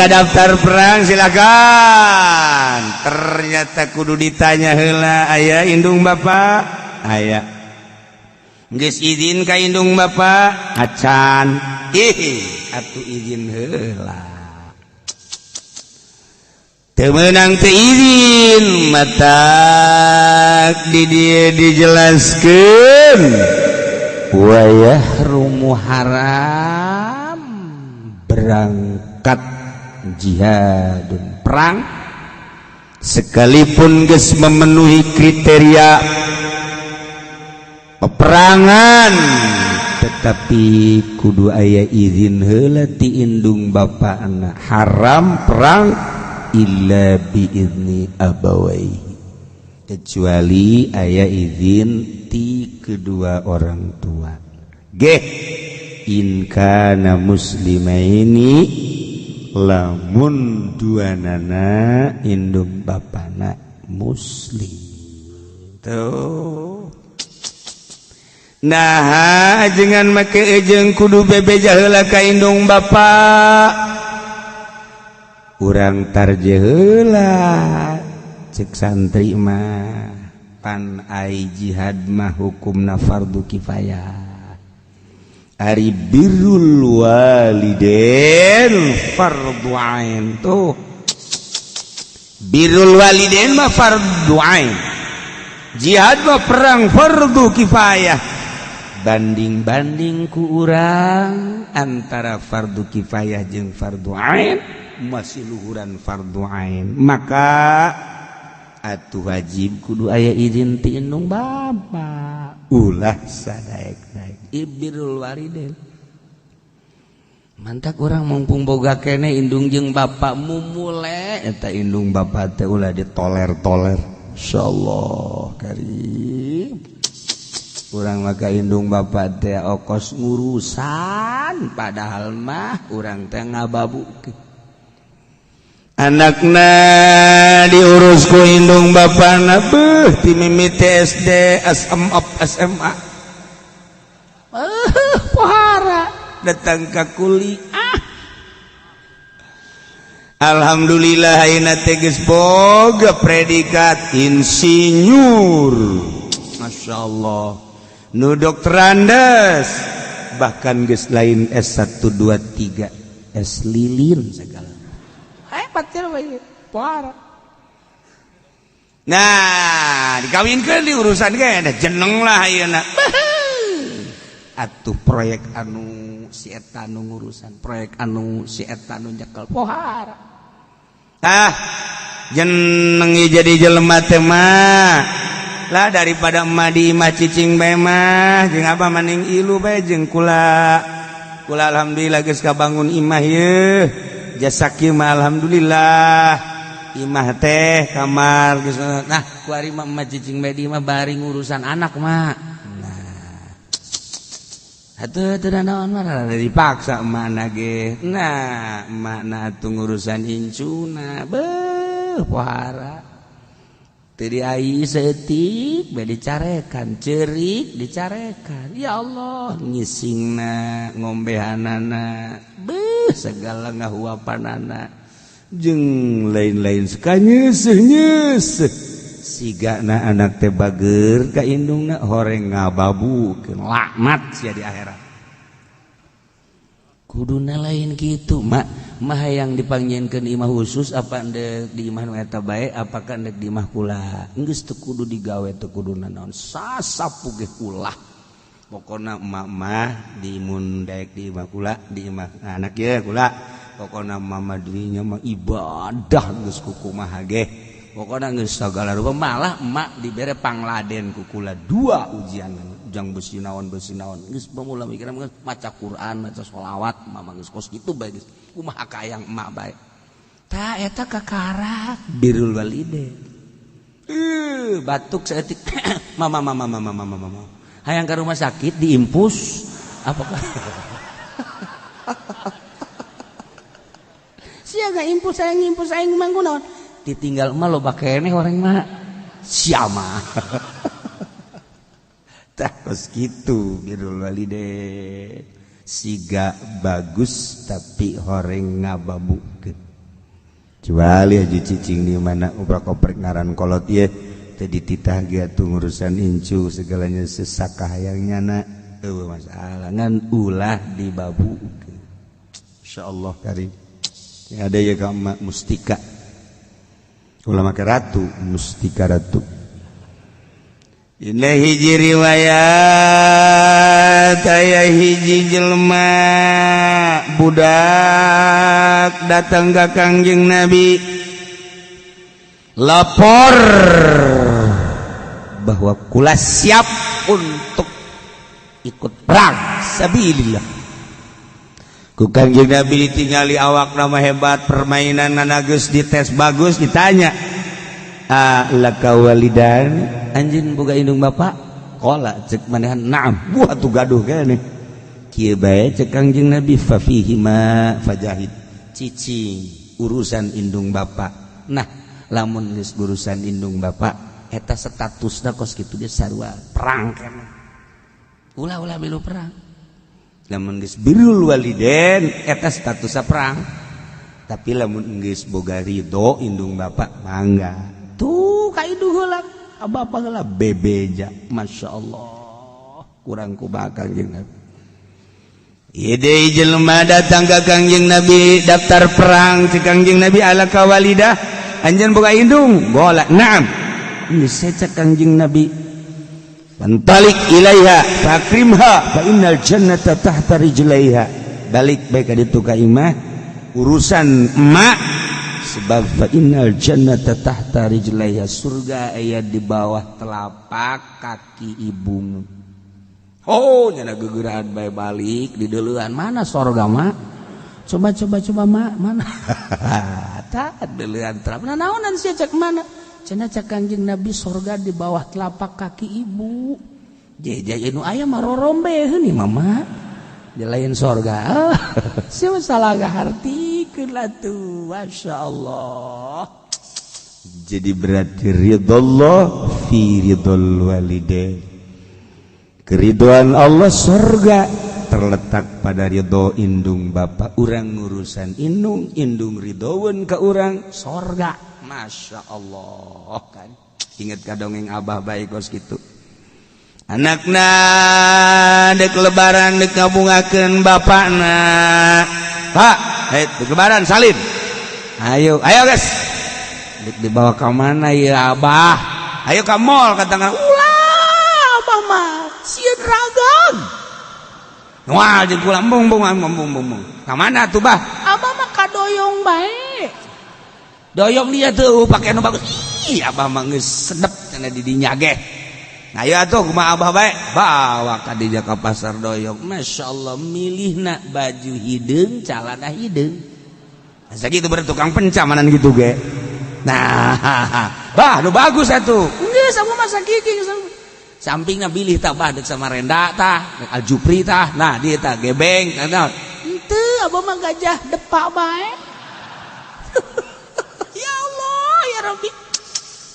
daftar perang silakan. Ternyata kudu ditanya heula, aya indung bapak? Aya. Geus izin ka indung bapak? Acan. Atuh izin heula. Teu meunang teu izin, matak di dieu dijelaskeun. Wa yahrumu haram berangkat jihadun perang sekalipun geus memenuhi kriteria peperangan, tetapi kudu aya izin heula ti indung bapana. Haram perang illa biizni abawai, kecuali aya izin ti kedua orang tua. In kana muslimaini, lamun duanana indung bapana muslim. Tuh. Nah, jangan make ejeng kudu bebeja heula ka indung bapa. Urang tarje heula cek santri mah pan ai jihad mah hukumna fardu kifayah. Ari birrul walidain fardu ain. Tuh, birrul walidain mah fardu ain, jihad mah perang fardu kifayah. Banding-banding ku urang antara fardu kifayah jeung fardu ain, masih luhuran fardu ain, maka atuh wajib kudu aya izin ti indung bapa. Ulah sadaek-daek ibirul walidain. Mantak urang mumpung boga kene indung jeung bapa mumule eta indung bapa teh ulah ditoler-toler. Insyaallah karim. Urang maka indung bapa teh okos ngurusan padahal mah urang teh ngababukeun. Anakna diurus ku indung bapana beuh ti mimiti SD SMA pohara datang ka kuliah. Alhamdulillah ayeuna teh geus boga predikat insinyur, masyaallah, nu dokterandes, bahkan geus lain S1 2 3 S lilin segala. Nah, dikawinkeun di urusan ge ada jeneng lah ayeuna. Atuh proyek anu si eta nu ngurusan, proyek anu si eta nu nyekel pohara. Jeneng jadi jelema teh mah lah daripada emah di imah cicing bae mah jeung apa maning ilu bae jeung kula alhamdulillah geus kabangun imah yeuh. Jasaki mah alhamdulillah imah teh kamar geus. Nah ku ari mah emah cicing bae di mah bari ngurusan anak mah. Nah atuh naon mah dipaksa emana ge. Nah emakna atuh ngurusan incuna beuh pohara teu diai seetik bae dicarekan, ceurik dicarekan. Ya Allah, ngisingna ngombehanana beuh segala ngahuapanana jeung lain-lain sakanyeuseun-nyeuseun. Sigana anak teh bageur ka indungna horeng ngababukeun, laknat sia di akhirat. Kuduna lain kitu mah hayang dipanggieunkeun imah khusus apa endek di imah nu eta bae, apakah endek di imah kula geus teu kudu digawe, teu kuduna naon sasapu ge ulah. Pokona emak mah di mun daek di imah kula, di imah anak ye kula, pokona mama dirinya mah ibadah geus ku kumaha ge. Pokona geus sagala rupa, malah emak dibere pangladen ku kula 2 ujian jang beusi naon geus bamula mikirna geus maca Quran, maca sholawat, mama geus kos kitu bae geus kumaha kayang emak bae. Tah eta kakarak birrul walidain. Batuk saeutik mama hayang ke rumah sakit diimpus apakah sia ga impus aing manggu naon ditinggal mah loba keneh orang mah sia mah tah kos kitu birrul walidain siga bagus tapi horeng ngababukeun. kecuali haji cicing di mana ubah koprek ngaran kolot ya tadi titah gitu ngurusan incu segalanya sesakah yang nyana masalah ngan ulah di babu insyaallah karim ya ada ya kama mustika ulama ke ratu mustika ratu ini hiji riwayat aya hiji jelma budak datang ke Kangjeng Nabi lapor bahwa kula siap untuk ikut perang sabilillah. Ku Kangjeng Nabi ditingali awak nama hebat permainan nanageus dites bagus ditanya laka walidan anjeun boga indung bapak qala cek manehan naam buat tu gaduh keneh kieu bae cek Kangjeng Nabi fa fihi ma fajahid cicing urusan indung bapak nah lamun geus urusan indung bapak eta statusna kos kitu ge sarua perang keneh ulah-ulah milu perang lamun geus birrul walidain eta statusna perang tapi lamun geus boga ridho indung bapak mangga tuh ka indung heula abapa heula bebeja masyaallah kurang kumaha Kangjeng Nabi ide jelema datang ka Kangjeng Nabi daftar perang ke Kangjeng Nabi ala kawalidah anjeun boga indung bola naam ini secak Kangjeng Nabi pantalik ilaiha fakrimha fa innal jannata tahta rijlaiha balik baik ka ditu ka imah urusan emak sebab fa innal jannata tahta rijlaiha surga aya di bawah telapak kaki ibumu oh nyana gegeuraan bae balik di deuleuan mana sorga mak coba mak mana tah deuleuan terapna naonan sia cek mana cenah cek Kangjeng Nabi sorga di bawah telapak kaki ibu jeje nu aya mah rorombeheun ieu mama di lain sorga sia salah ngahartikeun lah tuh masyaallah jadi berarti ridallah fi ridal walidain keriduan Allah surga terletak pada ridho indung bapak urang ngurusan indung ridhoeun ka urang surga masyaallah kan inget ka dongeng abah bae kos kitu anakna dek lebaran dek ngabungakeun bapakna pak dek lebaran salin ayo guys dek dibawa ka mana ya abah ayo ka mall katana ulah abah mah sieun ragang wah jeung kula embung ka mana tuh bah abah mah ka doyong bae doyong dia tuh pake anu bagus ih abah mah geus sedep cenah di dinya ge ayo atuh kumaha abah bae bawa ka dinya ka pasar doyong masyaallah milihna baju hideung calana hideung sakitu bener tukang pencamanan gitu ge nah bah nu bagus atuh geus abah mah sakitu sampingna bilih tah bah deuk sama renda tah deuk aljupri tah nah dieu tah gebeng nah henteu abah mah gajah depa bae ya Allah ya Rabbi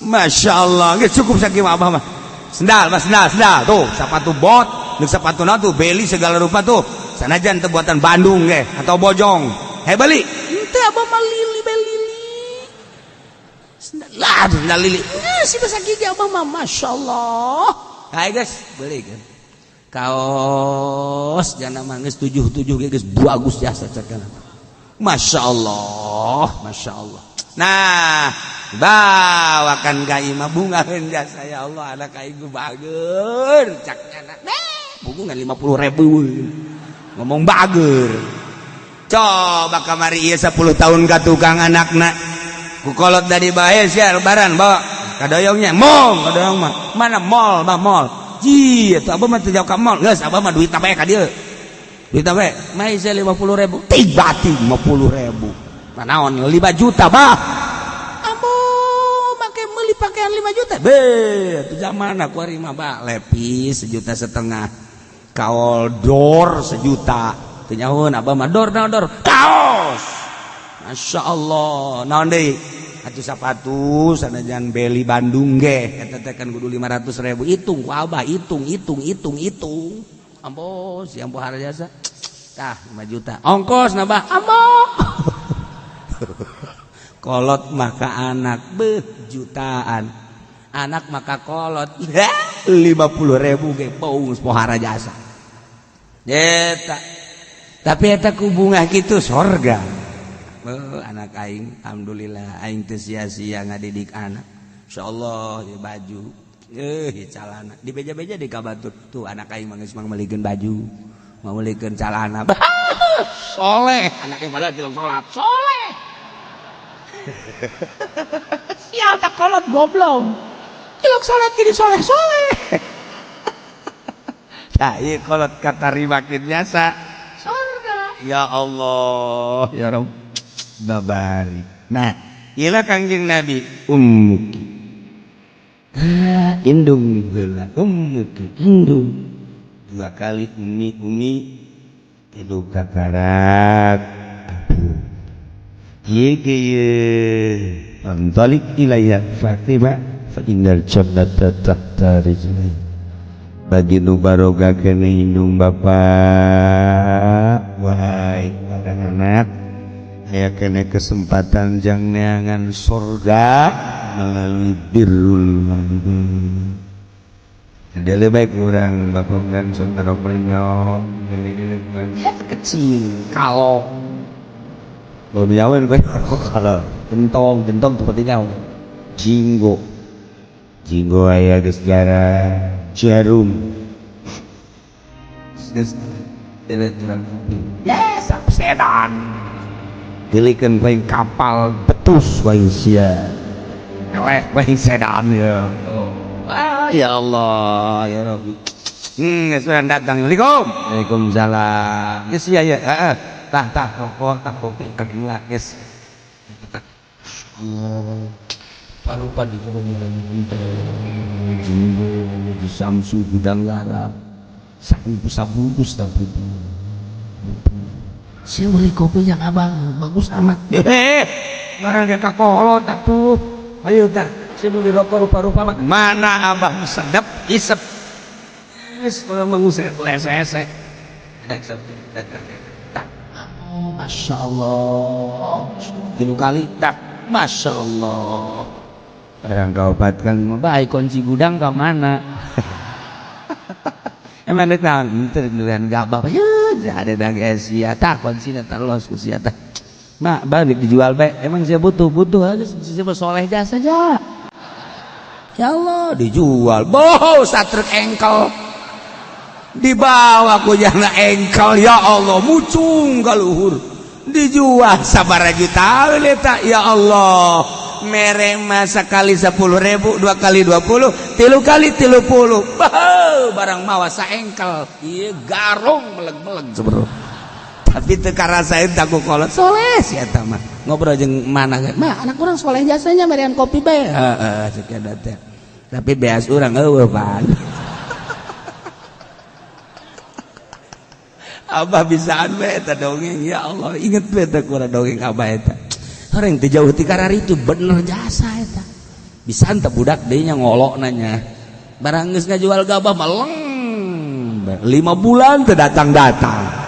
masyaallah geus cukup sakitu abah mah sendal tuh sepatu bot deuk sapatuna tuh beli segala rupa tuh sanajan teu buatan Bandung ge atau bojong beli henteu abah mah lili sendal lili geus sakitu abah mah masyaallah. Hai guys, beli kan kaos jangan manggis 77 guys bagus jasa cekan. Masya Allah. Nah, bawakan ka imah bunga jasa ya Allah ada ka ieu bager caknya bunga 50.000 ngomong bager. Coba kamari ieu 10 tahun ka tukang anakna ku kolot dari bae sia lebaran bawa kadoyongnya mall kadoyong mah mana mall ji itu abah mah teu jauh ka mall geus abah mah duit bae ka dieu duit bae mai saya 50.000 tiba 50.000 naon 5 juta bah ambo make meuli pakaian 5 juta be itu zamanna kuari mah bah lepis 1,5 juta kaol dor 1 juta teu nyahoun abah mah dor kaos masyaallah naon deui atuh sapatu sanajan beli Bandung ge eta teh kan kudu 500.000 hitung ku abah hitung ambo si ambo harjasa tah 5 juta ongkos na bah ambo kolot maka anak jutaan anak maka kolot 50.000 ge paung pohara jasa eta tapi eta ku bunga kitu sorga anak aing alhamdulillah aing teu sia-sia ngadidik anak insyaallah ya baju calana di beja-beja di kabatur tuh anak aing manggeus meulikeun baju mau meulikeun calana soleh anak aing padahal tilung salat soleh sial tak kolot goblok tilung salat gini soleh nah ieu kolot katarima kitu biasa surga ya Allah ya Rabb babarik nah ieu Kangjeng Nabi ummuki indung heula ummuki indung dua kali umi tilu kakarak antalik ilayya Fatimah fa innal jannata tahta rijlai bagi nu barokah kena indung bapak wahai anak aya kena kesempatan jang neangan surga melalui birrul jadi lebih baik kurang bapak dan saudara penyok kecil kalau belum nyawain kalau gentong seperti nyawa jinggo aya geus gara jarum sedan pilihkan paling kapal betus paling sia elek paling sedan ya ya Allah ya Rabbi sudah datang Assalamualaikum Waalaikumsalam yes ya tah kok kagila yes parupa di Samsu gudang garam sabungkus tapi saya beli kopi yang abang bagus amat ngarang ke kolot atuh ayo dah saya beli rokok rupa-rupa mana abang sedap isep kalau mengusir lese Masya Allah tilu kali tak Masya Allah yang kau obatkan baik kunci gudang ke mana emang ada dengan gabah ya ada dengan sia tak kunci nanti los usia tak mak balik dijual baik emang saya butuh aja saya bersoleh jasa aja ya Allah dijual boh satruk engkel dibawa ku jana engkel ya Allah mucung kaluhur dijual sabaraha juta tak ya Allah mereng mah sekali 10.000 dua kali 20 tilu kali 30 barang mawa saengkel ieu garong meleg-meleg sebro tapi teu karasaeun tak ku kolot soleh sia eta mah ngobrol jeung mana mah anak urang soleh jasanya merian kopi bae heeh ceuk eta teh tapi beas urang eueuh pan Abah bisaan we eta dongeng ya Allah inget we eta kurang dongeng abah eta orang teu jauh ti karari itu bener jasa eta bisaan teh budak deui nya ngolok nanya barang geus ngajual gabah mah leng 5 bulan teu datang-datang